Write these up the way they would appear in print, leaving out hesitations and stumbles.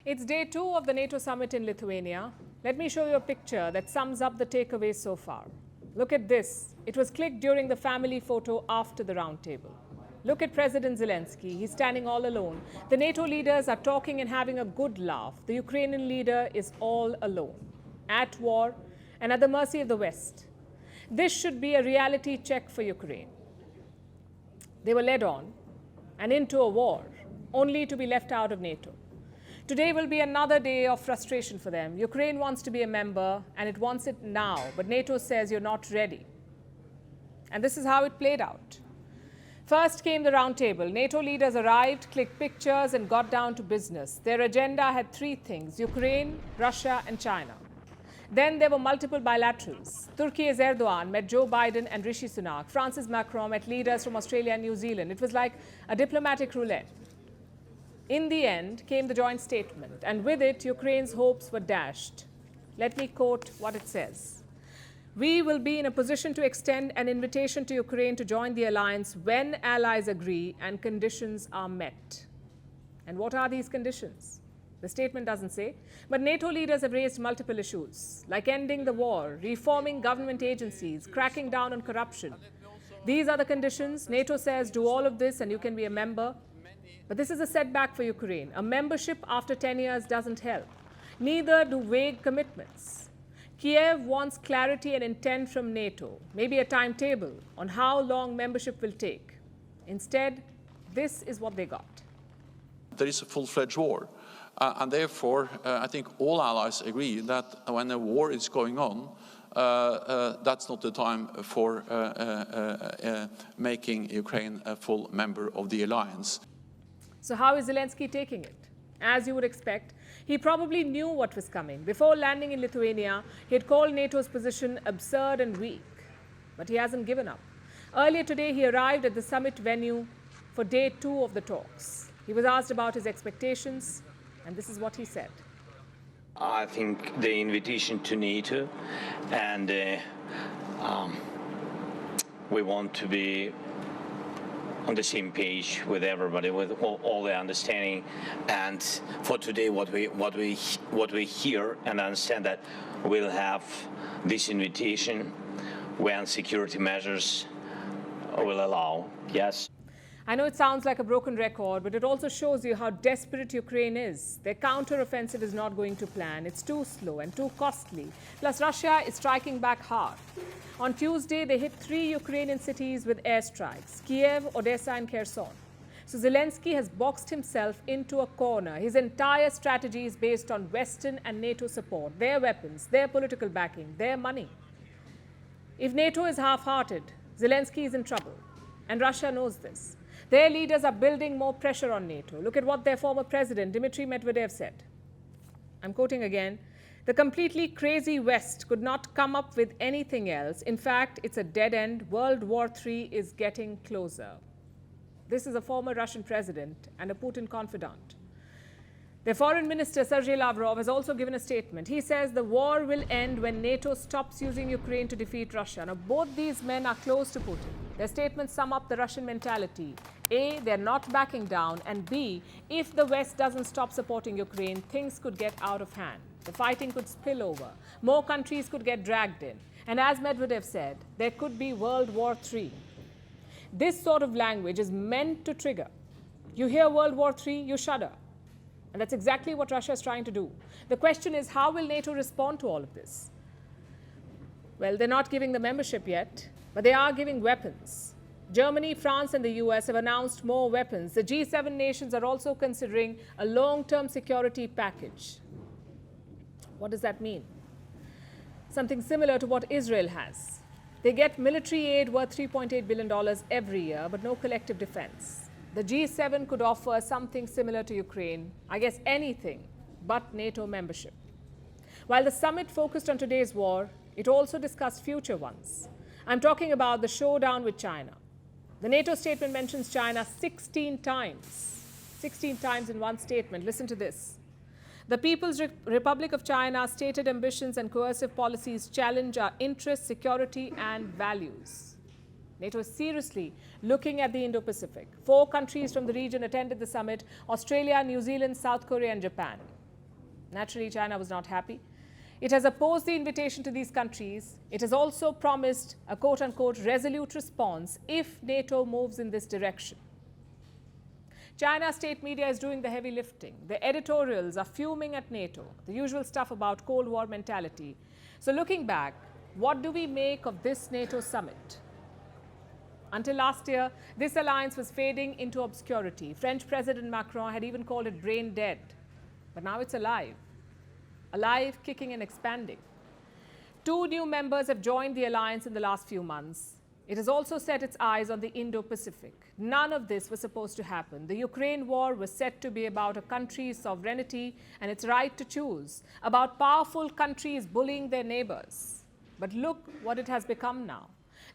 It's day 2 of the NATO summit in Lithuania. Let me show you a picture that sums up the takeaways so far. Look at this. It was clicked during the family photo after the roundtable. Look at President Zelensky. He's standing all alone. The NATO leaders are talking and having a good laugh. The Ukrainian leader is all alone, at war and at the mercy of the West. This should be a reality check for Ukraine. They were led on and into a war, only to be left out of NATO. Today will be another day of frustration for them. Ukraine wants to be a member, and it wants it now, but NATO says you're not ready. And this is how it played out. First came the roundtable. NATO leaders arrived, clicked pictures, and got down to business. Their agenda had 3 things: Ukraine, Russia, and China. Then there were multiple bilaterals. Turkey's Erdogan met Joe Biden and Rishi Sunak. France's Macron met leaders from Australia and New Zealand. It was like a diplomatic roulette. In the end came the joint statement, and with it, Ukraine's hopes were dashed. Let me quote what it says. "We will be in a position to extend an invitation to Ukraine to join the alliance when allies agree and conditions are met." And what are these conditions? The statement doesn't say, but NATO leaders have raised multiple issues, like ending the war, reforming government agencies, cracking down on corruption. These are the conditions. NATO says do all of this and you can be a member. But this is a setback for Ukraine. A membership after 10 years doesn't help. Neither do vague commitments. Kiev wants clarity and intent from NATO, maybe a timetable on how long membership will take. Instead, this is what they got. There is a full-fledged war. And therefore, I think all allies agree that when a war is going on, that's not the time for making Ukraine a full member of the alliance. So how is Zelensky taking it? As you would expect, he probably knew what was coming. Before landing in Lithuania, he had called NATO's position absurd and weak. But he hasn't given up. Earlier today, he arrived at the summit venue for day 2 of the talks. He was asked about his expectations, and this is what he said. I think the invitation to NATO, and we want to be on the same page with everybody, with all the understanding. And for today, what we hear and understand that we'll have this invitation when security measures will allow. Yes. I know it sounds like a broken record, but it also shows you how desperate Ukraine is. Their counter-offensive is not going to plan. It's too slow and too costly. Plus, Russia is striking back hard. On Tuesday, they hit 3 Ukrainian cities with airstrikes: Kiev, Odessa, and Kherson. So Zelensky has boxed himself into a corner. His entire strategy is based on Western and NATO support, their weapons, their political backing, their money. If NATO is half-hearted, Zelensky is in trouble. And Russia knows this. Their leaders are building more pressure on NATO. Look at what their former president, Dmitry Medvedev, said. I'm quoting again. "The completely crazy West could not come up with anything else. In fact, it's a dead end. World War III is getting closer." This is a former Russian president and a Putin confidant. Their foreign minister, Sergei Lavrov, has also given a statement. He says the war will end when NATO stops using Ukraine to defeat Russia. Now, both these men are close to Putin. Their statements sum up the Russian mentality. A, they're not backing down, and B, if the West doesn't stop supporting Ukraine, things could get out of hand. The fighting could spill over. More countries could get dragged in. And as Medvedev said, there could be World War III. This sort of language is meant to trigger. You hear World War III, you shudder. And that's exactly what Russia is trying to do. The question is, how will NATO respond to all of this? Well, they're not giving the membership yet, but they are giving weapons. Germany, France, and the US have announced more weapons. The G7 nations are also considering a long-term security package. What does that mean? Something similar to what Israel has. They get military aid worth $3.8 billion every year, but no collective defense. The G7 could offer something similar to Ukraine, I guess anything but NATO membership. While the summit focused on today's war, it also discussed future ones. I'm talking about the showdown with China. The NATO statement mentions China 16 times. 16 times in one statement. Listen to this. "The People's Republic of China's stated ambitions and coercive policies challenge our interests, security, and values." NATO is seriously looking at the Indo-Pacific. 4 countries from the region attended the summit: Australia, New Zealand, South Korea, and Japan. Naturally, China was not happy. It has opposed the invitation to these countries. It has also promised a quote-unquote resolute response if NATO moves in this direction. China's state media is doing the heavy lifting. The editorials are fuming at NATO, the usual stuff about Cold War mentality. So looking back, what do we make of this NATO summit? Until last year, this alliance was fading into obscurity. French President Macron had even called it brain dead. But now it's alive. Alive, kicking and expanding. 2 new members have joined the alliance in the last few months. It has also set its eyes on the Indo-Pacific. None of this was supposed to happen. The Ukraine war was set to be about a country's sovereignty and its right to choose, about powerful countries bullying their neighbors. But look what it has become now.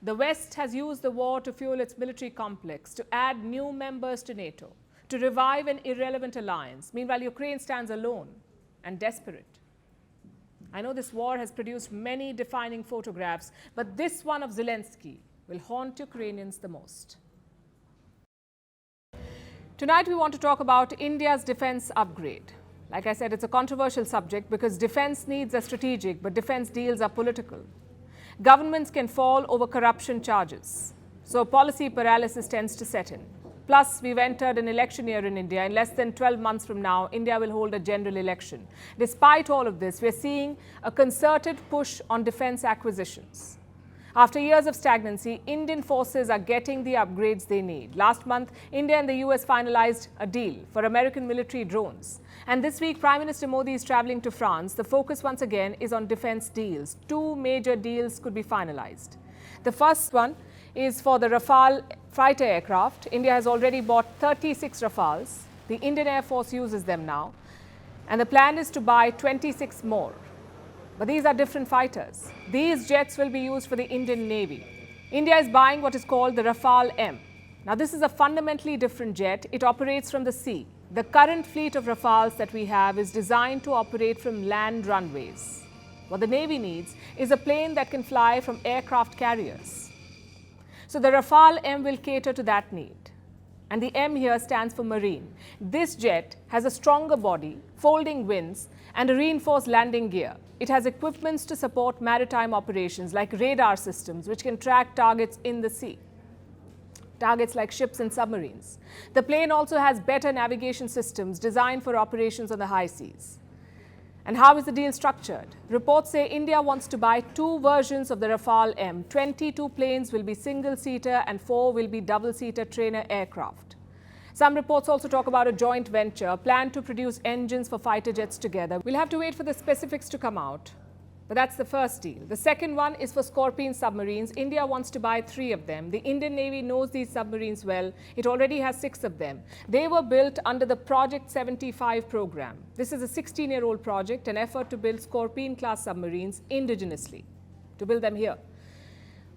The West has used the war to fuel its military complex, to add new members to NATO, to revive an irrelevant alliance. Meanwhile, Ukraine stands alone and desperate. I know this war has produced many defining photographs, but this one of Zelensky will haunt Ukrainians the most. Tonight, we want to talk about India's defense upgrade. Like I said, it's a controversial subject because defense needs are strategic, but defense deals are political. Governments can fall over corruption charges, so policy paralysis tends to set in. Plus, we've entered an election year in India. In less than 12 months from now, India will hold a general election. Despite all of this, we're seeing a concerted push on defense acquisitions. After years of stagnancy, Indian forces are getting the upgrades they need. Last month, India and the US finalized a deal for American military drones. And this week, Prime Minister Modi is traveling to France. The focus once again is on defense deals. 2 major deals could be finalized. The first one is for the Rafale fighter aircraft. India has already bought 36 Rafales. The Indian Air Force uses them now. And the plan is to buy 26 more. But these are different fighters. These jets will be used for the Indian Navy. India is buying what is called the Rafale M. Now, this is a fundamentally different jet. It operates from the sea. The current fleet of Rafales that we have is designed to operate from land runways. What the Navy needs is a plane that can fly from aircraft carriers. So the Rafale M will cater to that need. And the M here stands for Marine. This jet has a stronger body, folding wings, and a reinforced landing gear. It has equipments to support maritime operations like radar systems, which can track targets in the sea. Targets like ships and submarines. The plane also has better navigation systems designed for operations on the high seas. And how is the deal structured? Reports say India wants to buy 2 versions of the Rafale M. 22 planes will be single-seater and 4 will be double-seater trainer aircraft. Some reports also talk about a joint venture, planned to produce engines for fighter jets together. We'll have to wait for the specifics to come out. But that's the first deal. The second one is for Scorpene submarines. India wants to buy 3 of them. The Indian Navy knows these submarines well. It already has 6 of them. They were built under the Project 75 program. This is a 16-year-old project, an effort to build Scorpene-class submarines indigenously, to build them here.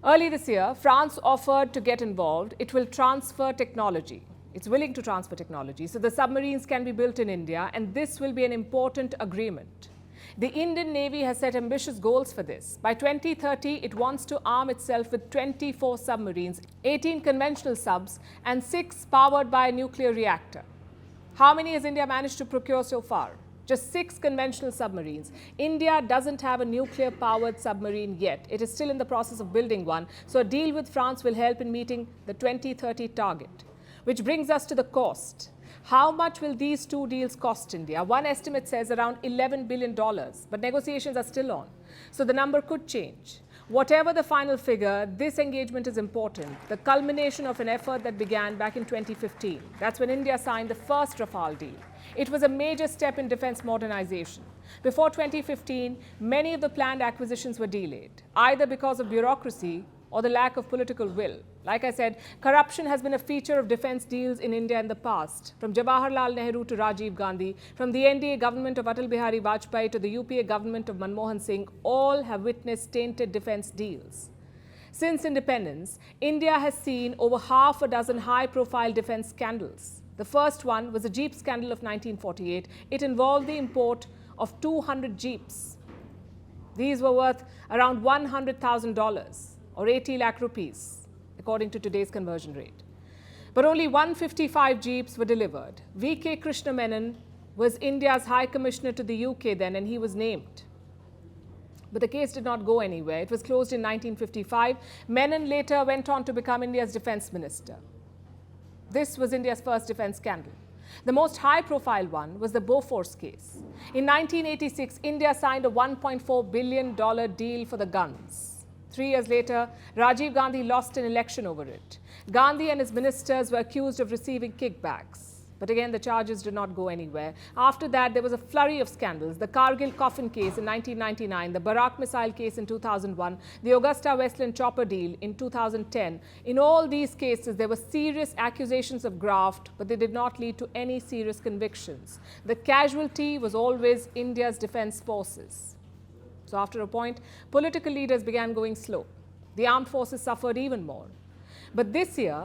Early this year, France offered to get involved. It will transfer technology. It's willing to transfer technology. So the submarines can be built in India, and this will be an important agreement. The Indian Navy has set ambitious goals for this. By 2030, it wants to arm itself with 24 submarines, 18 conventional subs, and 6 powered by a nuclear reactor. How many has India managed to procure so far? Just 6 conventional submarines. India doesn't have a nuclear-powered submarine yet. It is still in the process of building one. So a deal with France will help in meeting the 2030 target. Which brings us to the cost. How much will these 2 deals cost India? One estimate says around $11 billion, but negotiations are still on. So the number could change. Whatever the final figure, this engagement is important. The culmination of an effort that began back in 2015. That's when India signed the first Rafale deal. It was a major step in defense modernization. Before 2015, many of the planned acquisitions were delayed, either because of bureaucracy or the lack of political will. Like I said, corruption has been a feature of defense deals in India in the past. From Jawaharlal Nehru to Rajiv Gandhi, from the NDA government of Atal Bihari Vajpayee to the UPA government of Manmohan Singh, all have witnessed tainted defense deals. Since independence, India has seen over half a dozen high-profile defense scandals. The first one was the Jeep scandal of 1948. It involved the import of 200 Jeeps. These were worth around $100,000. Or 80 lakh rupees, according to today's conversion rate. But only 155 Jeeps were delivered. V.K. Krishna Menon was India's High Commissioner to the UK then, and he was named. But the case did not go anywhere. It was closed in 1955. Menon later went on to become India's defense minister. This was India's first defense scandal. The most high-profile one was the Bofors case. In 1986, India signed a $1.4 billion deal for the guns. 3 years later, Rajiv Gandhi lost an election over it. Gandhi and his ministers were accused of receiving kickbacks. But again, the charges did not go anywhere. After that, there was a flurry of scandals. The Kargil coffin case in 1999, the Barak missile case in 2001, the Augusta-Westland chopper deal in 2010. In all these cases, there were serious accusations of graft, but they did not lead to any serious convictions. The casualty was always India's defense forces. So after a point, political leaders began going slow. The armed forces suffered even more. But this year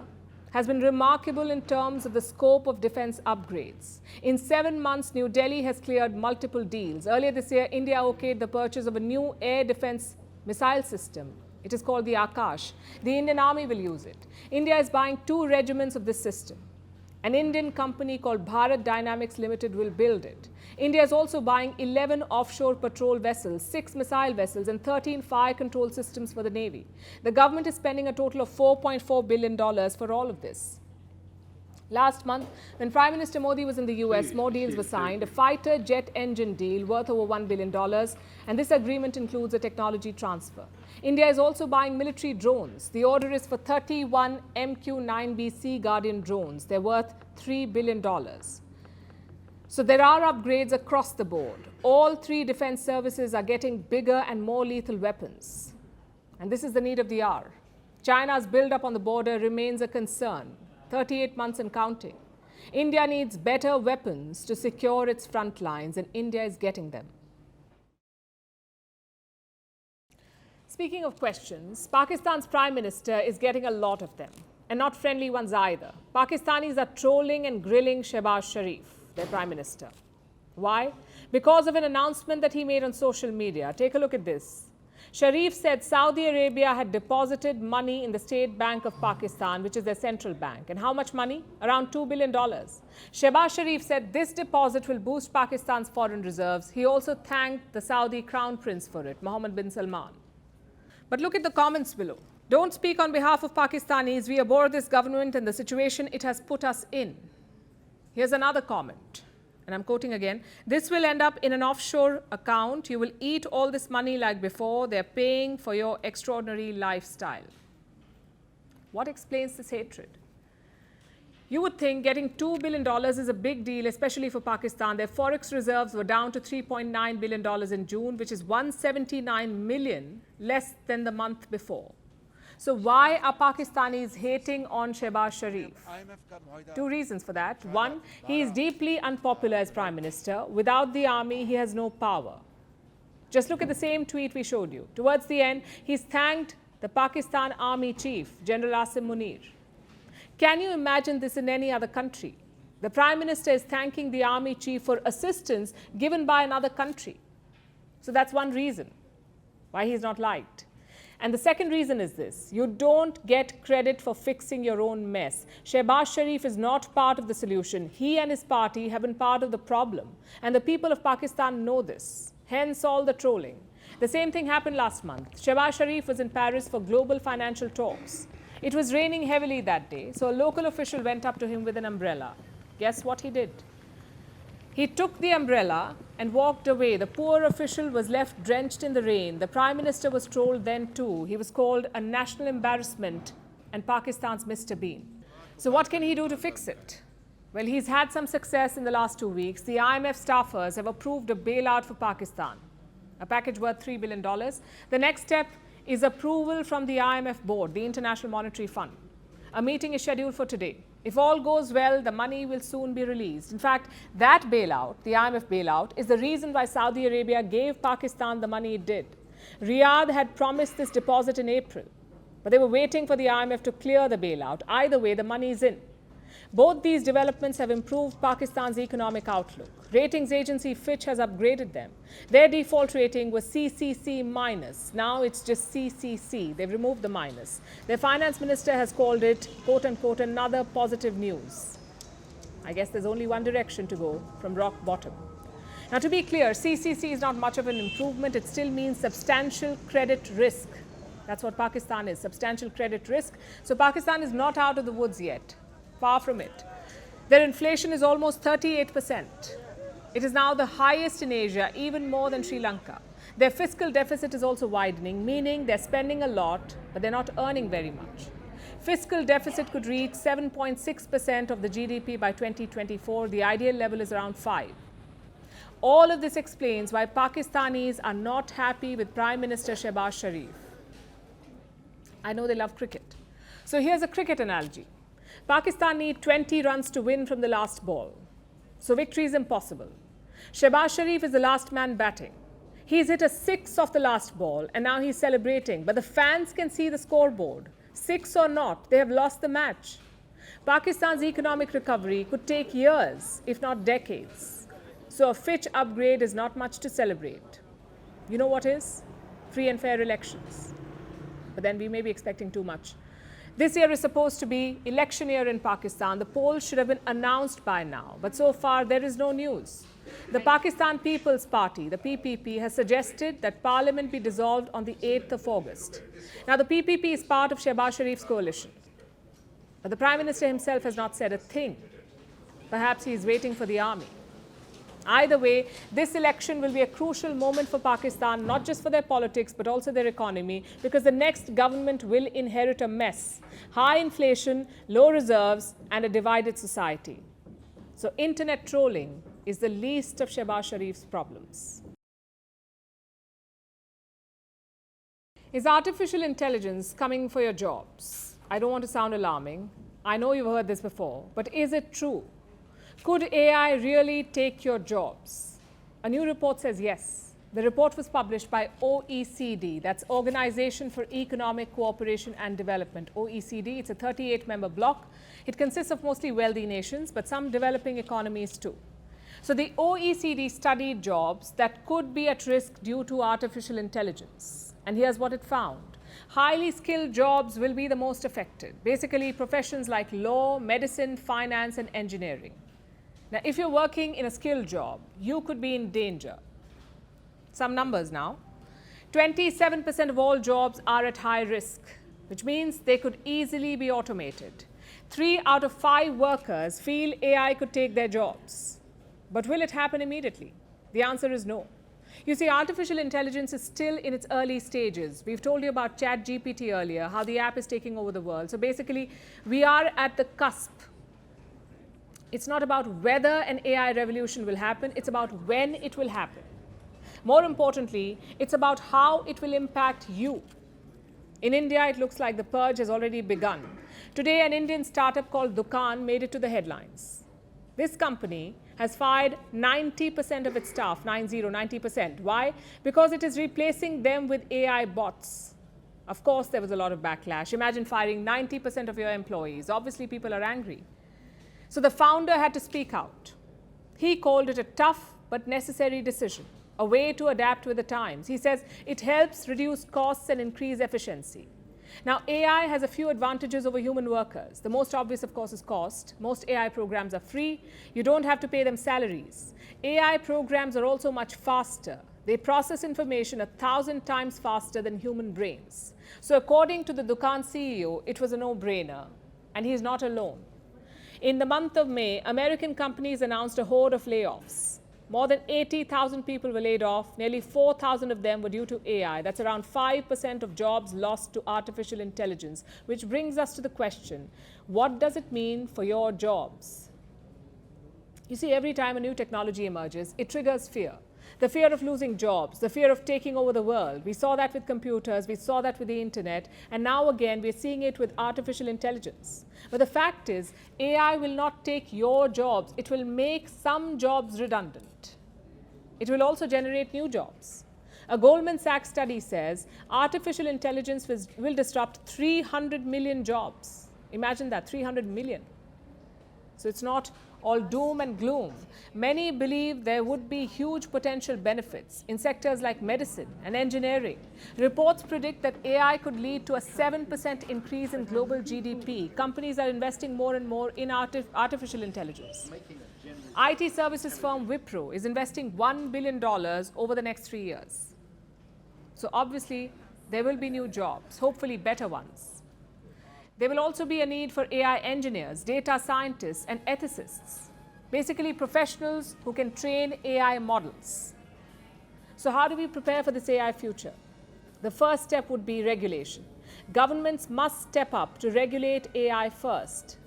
has been remarkable in terms of the scope of defense upgrades. In 7 months, New Delhi has cleared multiple deals. Earlier this year, India okayed the purchase of a new air defense missile system. It is called the Akash. The Indian Army will use it. India is buying 2 regiments of this system. An Indian company called Bharat Dynamics Limited will build it. India is also buying 11 offshore patrol vessels, 6 missile vessels, and 13 fire control systems for the Navy. The government is spending a total of $4.4 billion for all of this. Last month, when Prime Minister Modi was in the US, more deals were signed. A fighter jet engine deal worth over $1 billion, and this agreement includes a technology transfer. India is also buying military drones. The order is for 31 MQ-9B Sea Guardian drones. They're worth $3 billion. So there are upgrades across the board. All 3 defense services are getting bigger and more lethal weapons. And this is the need of the hour. China's build-up on the border remains a concern. 38 months and counting. India needs better weapons to secure its front lines, and India is getting them. Speaking of questions, Pakistan's Prime Minister is getting a lot of them, and not friendly ones either. Pakistanis are trolling and grilling Shehbaz Sharif, their Prime Minister. Why? Because of an announcement that he made on social media. Take a look at this. Sharif said Saudi Arabia had deposited money in the State Bank of Pakistan, which is their central bank. And how much money? Around $2 billion. Shehbaz Sharif said this deposit will boost Pakistan's foreign reserves. He also thanked the Saudi Crown Prince for it, Mohammed bin Salman. But look at the comments below. Don't speak on behalf of Pakistanis. We abhor this government and the situation it has put us in. Here's another comment. And I'm quoting again, this will end up in an offshore account. You will eat all this money like before. They're paying for your extraordinary lifestyle. What explains this hatred? You would think getting $2 billion is a big deal, especially for Pakistan. Their forex reserves were down to $3.9 billion in June, which is $179 million less than the month before. So why are Pakistanis hating on Shehbaz Sharif? 2 reasons for that. 1, he is deeply unpopular as Prime Minister. Without the army, he has no power. Just look at the same tweet we showed you. Towards the end, he's thanked the Pakistan Army Chief, General Asim Munir. Can you imagine this in any other country? The Prime Minister is thanking the Army Chief for assistance given by another country. So that's one reason why he's not liked. And the second reason is this. You don't get credit for fixing your own mess. Shehbaz Sharif is not part of the solution. He and his party have been part of the problem. And the people of Pakistan know this. Hence all the trolling. The same thing happened last month. Shehbaz Sharif was in Paris for global financial talks. It was raining heavily that day, so a local official went up to him with an umbrella. Guess what he did? He took the umbrella and walked away. The poor official was left drenched in the rain. The Prime Minister was trolled then too. He was called a national embarrassment and Pakistan's Mr. Bean. So what can he do to fix it? Well, he's had some success in the last 2 weeks. The IMF staffers have approved a bailout for Pakistan, a package worth $3 billion. The next step is approval from the IMF board, the International Monetary Fund. A meeting is scheduled for today. If all goes well, the money will soon be released. In fact, that bailout, the IMF bailout, is the reason why Saudi Arabia gave Pakistan the money it did. Riyadh had promised this deposit in April, but they were waiting for the IMF to clear the bailout. Either way, the money is in. Both these developments have improved Pakistan's economic outlook. Ratings agency Fitch has upgraded them. Their default rating was CCC minus. Now it's just CCC. They've removed the minus. Their finance minister has called it, quote unquote, another positive news. I guess there's only one direction to go, from rock bottom. Now, to be clear, CCC is not much of an improvement. It still means substantial credit risk. That's what Pakistan is, substantial credit risk. So Pakistan is not out of the woods yet, far from it. Their inflation is almost 38%. It is now the highest in Asia, even more than Sri Lanka. Their fiscal deficit is also widening, meaning they're spending a lot, but they're not earning very much. Fiscal deficit could reach 7.6% of the GDP by 2024. The ideal level is around 5%. All of this explains why Pakistanis are not happy with Prime Minister Shehbaz Sharif. I know they love cricket. So here's a cricket analogy. Pakistan need 20 runs to win from the last ball. So victory is impossible. Shehbaz Sharif is the last man batting. He's hit a 6 off the last ball and now he's celebrating. But the fans can see the scoreboard. 6 or not, they have lost the match. Pakistan's economic recovery could take years, if not decades. So a Fitch upgrade is not much to celebrate. You know what is? Free and fair elections. But then we may be expecting too much. This year is supposed to be election year in Pakistan. The polls should have been announced by now. But so far, there is no news. The Pakistan People's Party, the PPP, has suggested that Parliament be dissolved on the 8th of August. Now, the PPP is part of Shehbaz Sharif's coalition. But the Prime Minister himself has not said a thing. Perhaps he is waiting for the army. Either way, this election will be a crucial moment for Pakistan, not just for their politics, but also their economy, because the next government will inherit a mess. High inflation, low reserves, and a divided society. So internet trolling is the least of Shehbaz Sharif's problems. Is artificial intelligence coming for your jobs? I don't want to sound alarming. I know you've heard this before, but is it true? Could AI really take your jobs? A new report says yes. The report was published by OECD, that's Organization for Economic Cooperation and Development, OECD. It's a 38-member bloc. It consists of mostly wealthy nations, but some developing economies too. So the OECD studied jobs that could be at risk due to artificial intelligence. And here's what it found. Highly skilled jobs will be the most affected. Basically, professions like law, medicine, finance, and engineering. Now, if you're working in a skilled job, you could be in danger. Some numbers now. 27% of all jobs are at high risk, which means they could easily be automated. 3 out of 5 workers feel AI could take their jobs. But will it happen immediately? The answer is no. You see, artificial intelligence is still in its early stages. We've told you about ChatGPT earlier, how the app is taking over the world. So basically, we are at the cusp. It's not about whether an AI revolution will happen, it's about when it will happen. More importantly, it's about how it will impact you. In India, it looks like the purge has already begun. Today, an Indian startup called Dukaan made it to the headlines. This company has fired 90% of its staff, 90%. Why? Because it is replacing them with AI bots. Of course, there was a lot of backlash. Imagine firing 90% of your employees. Obviously, people are angry. So the founder had to speak out. He called it a tough but necessary decision, a way to adapt with the times. He says it helps reduce costs and increase efficiency. Now, AI has a few advantages over human workers. The most obvious, of course, is cost. Most AI programs are free. You don't have to pay them salaries. AI programs are also much faster. They process information 1,000 times faster than human brains. So according to the Dukaan CEO, it was a no-brainer. And he's not alone. In the month of May, American companies announced a horde of layoffs. More than 80,000 people were laid off. Nearly 4,000 of them were due to AI. That's around 5% of jobs lost to artificial intelligence, which brings us to the question, what does it mean for your jobs? You see, every time a new technology emerges, it triggers fear. The fear of losing jobs, the fear of taking over the world. We saw that with computers, we saw that with the internet, and now again we're seeing it with artificial intelligence. But the fact is, AI will not take your jobs. It will make some jobs redundant. It will also generate new jobs. A Goldman Sachs study says artificial intelligence will disrupt 300 million jobs. Imagine that, 300 million. So it's not all doom and gloom. Many believe there would be huge potential benefits in sectors like medicine and engineering. Reports predict that AI could lead to a 7% increase in global GDP. Companies are investing more and more in artificial intelligence. IT services firm Wipro is investing $1 billion over the next 3 years. So obviously, there will be new jobs, hopefully better ones. There will also be a need for AI engineers, data scientists, and ethicists, basically professionals who can train AI models. So how do we prepare for this AI future? The first step would be regulation. Governments must step up to regulate AI first.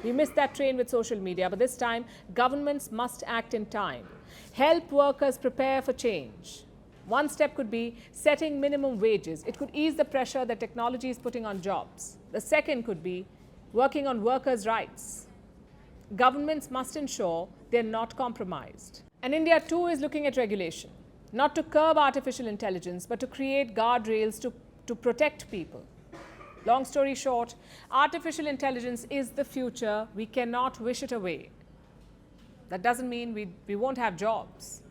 We missed that train with social media, but this time, governments must act in time. Help workers prepare for change. One step could be setting minimum wages. It could ease the pressure that technology is putting on jobs. The second could be working on workers' rights. Governments must ensure they're not compromised. And India too is looking at regulation, not to curb artificial intelligence, but to create guardrails to protect people. Long story short, artificial intelligence is the future. We cannot wish it away. That doesn't mean we won't have jobs.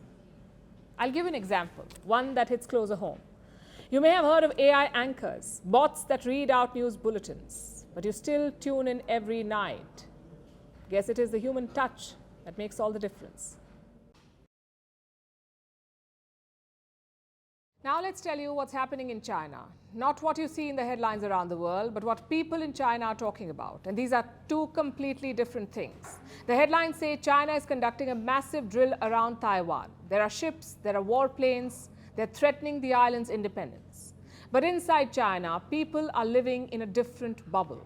I'll give an example, one that hits closer home. You may have heard of AI anchors, bots that read out news bulletins, but you still tune in every night. Guess it is the human touch that makes all the difference. Now let's tell you what's happening in China. Not what you see in the headlines around the world, but what people in China are talking about. And these are two completely different things. The headlines say China is conducting a massive drill around Taiwan. There are ships, there are warplanes, they're threatening the island's independence. But inside China, people are living in a different bubble.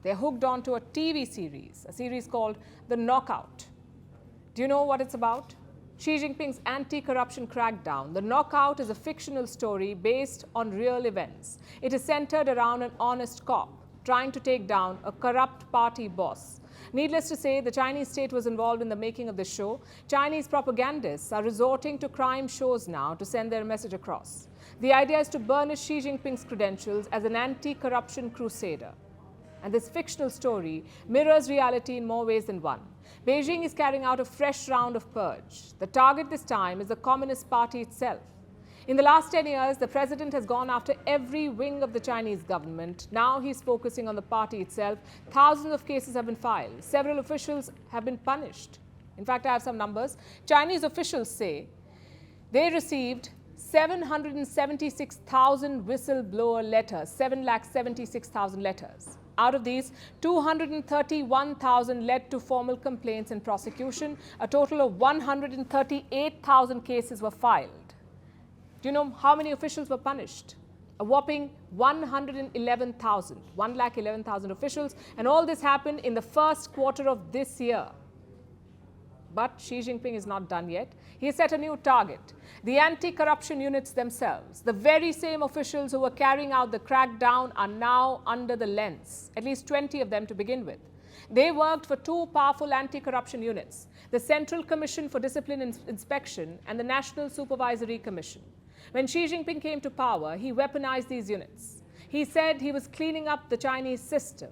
They're hooked onto a TV series, a series called The Knockout. Do you know what it's about? Xi Jinping's anti-corruption crackdown. The Knockout is a fictional story based on real events. It is centered around an honest cop trying to take down a corrupt party boss. Needless to say, the Chinese state was involved in the making of the show. Chinese propagandists are resorting to crime shows now to send their message across. The idea is to burnish Xi Jinping's credentials as an anti-corruption crusader. And this fictional story mirrors reality in more ways than one. Beijing is carrying out a fresh round of purge. The target this time is the Communist Party itself. In the last 10 years, the president has gone after every wing of the Chinese government. Now he's focusing on the party itself. Thousands of cases have been filed. Several officials have been punished. In fact, I have some numbers. Chinese officials say they received 776,000 whistleblower letters, 776,000 letters. Out of these, 231,000 led to formal complaints and prosecution. A total of 138,000 cases were filed. Do you know how many officials were punished? A whopping 111,000, 111,000 officials. And all this happened in the first quarter of this year. But Xi Jinping is not done yet. He set a new target. The anti-corruption units themselves, the very same officials who were carrying out the crackdown, are now under the lens, at least 20 of them to begin with. They worked for two powerful anti-corruption units, the Central Commission for Discipline Inspection and the National Supervisory Commission. When Xi Jinping came to power, he weaponized these units. He said he was cleaning up the Chinese system.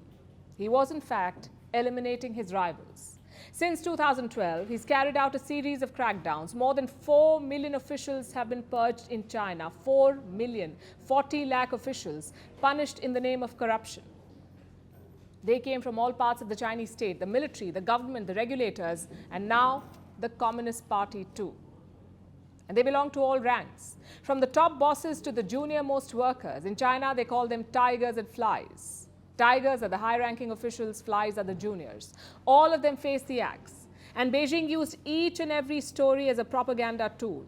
He was, in fact, eliminating his rivals. Since 2012, he's carried out a series of crackdowns. More than 4 million officials have been purged in China. 4 million, 40 lakh officials punished in the name of corruption. They came from all parts of the Chinese state, the military, the government, the regulators, and now the Communist Party too. And they belong to all ranks. From the top bosses to the junior-most workers. In China, they call them tigers and flies. Tigers are the high-ranking officials, flies are the juniors. All of them face the axe. And Beijing used each and every story as a propaganda tool.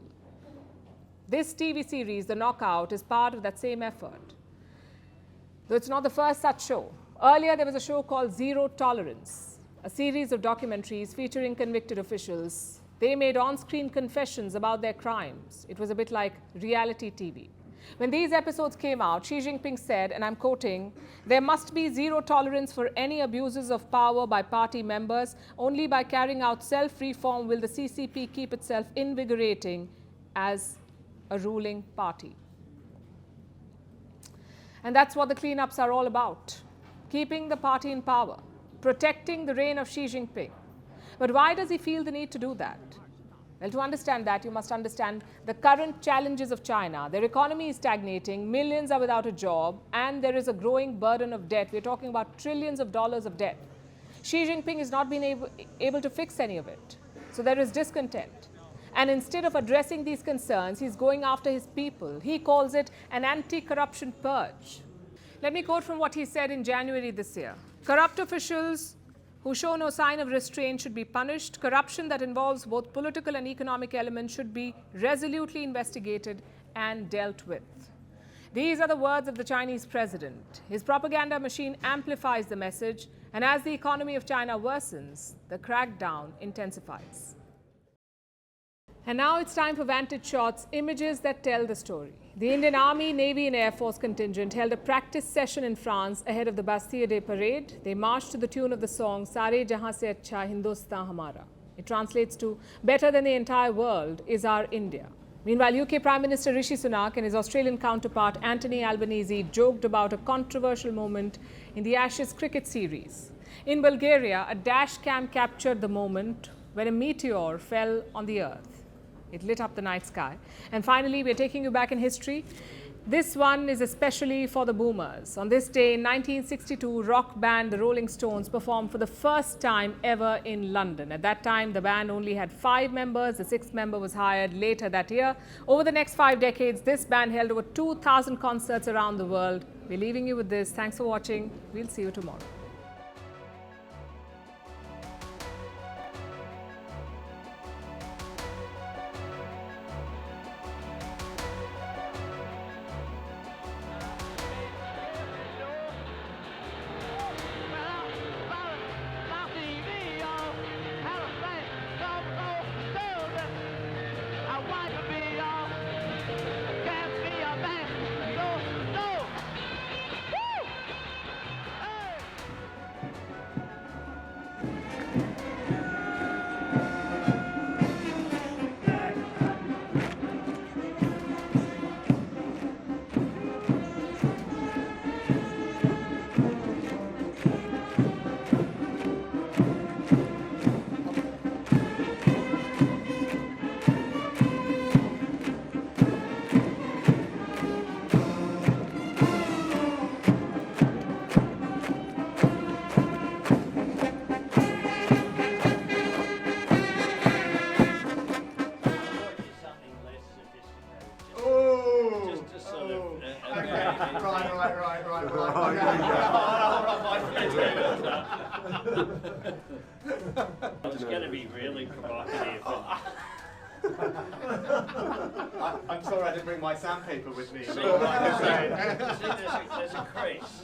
This TV series, The Knockout, is part of that same effort. Though it's not the first such show. Earlier, there was a show called Zero Tolerance, a series of documentaries featuring convicted officials. They made on-screen confessions about their crimes. It was a bit like reality TV. When these episodes came out, Xi Jinping said, and I'm quoting, "There must be zero tolerance for any abuses of power by party members. Only by carrying out self-reform will the CCP keep itself invigorating as a ruling party." And that's what the cleanups are all about. Keeping the party in power, protecting the reign of Xi Jinping. But why does he feel the need to do that? Well, to understand that, you must understand the current challenges of China. Their economy is stagnating, millions are without a job, and there is a growing burden of debt. We're talking about trillions of dollars of debt. Xi Jinping has not been able to fix any of it. So there is discontent. And instead of addressing these concerns, he's going after his people. He calls it an anti-corruption purge. Let me quote from what he said in January this year. Corrupt officials who show no sign of restraint should be punished. Corruption that involves both political and economic elements should be resolutely investigated and dealt with. These are the words of the Chinese president. His propaganda machine amplifies the message, and as the economy of China worsens, the crackdown intensifies. And now it's time for Vantage Shots, images that tell the story. The Indian Army, Navy and Air Force contingent held a practice session in France ahead of the Bastille Day parade. They marched to the tune of the song Sare Jahan Se Achha Hindustan Hamara. It translates to better than the entire world is our India. Meanwhile, UK Prime Minister Rishi Sunak and his Australian counterpart Anthony Albanese joked about a controversial moment in the Ashes cricket series. In Bulgaria, a dash cam captured the moment when a meteor fell on the earth. It lit up the night sky. And finally, we're taking you back in history. This one is especially for the boomers. On this day in 1962, rock band The Rolling Stones performed for the first time ever in London. At that time, the band only had 5 members. The 6th member was hired later that year. Over the next 5 decades, this band held over 2,000 concerts around the world. We're leaving you with this. Thanks for watching. We'll see you tomorrow. It's going to be really provocative. I'm sorry I didn't bring my sandpaper with me. See, there's a crease.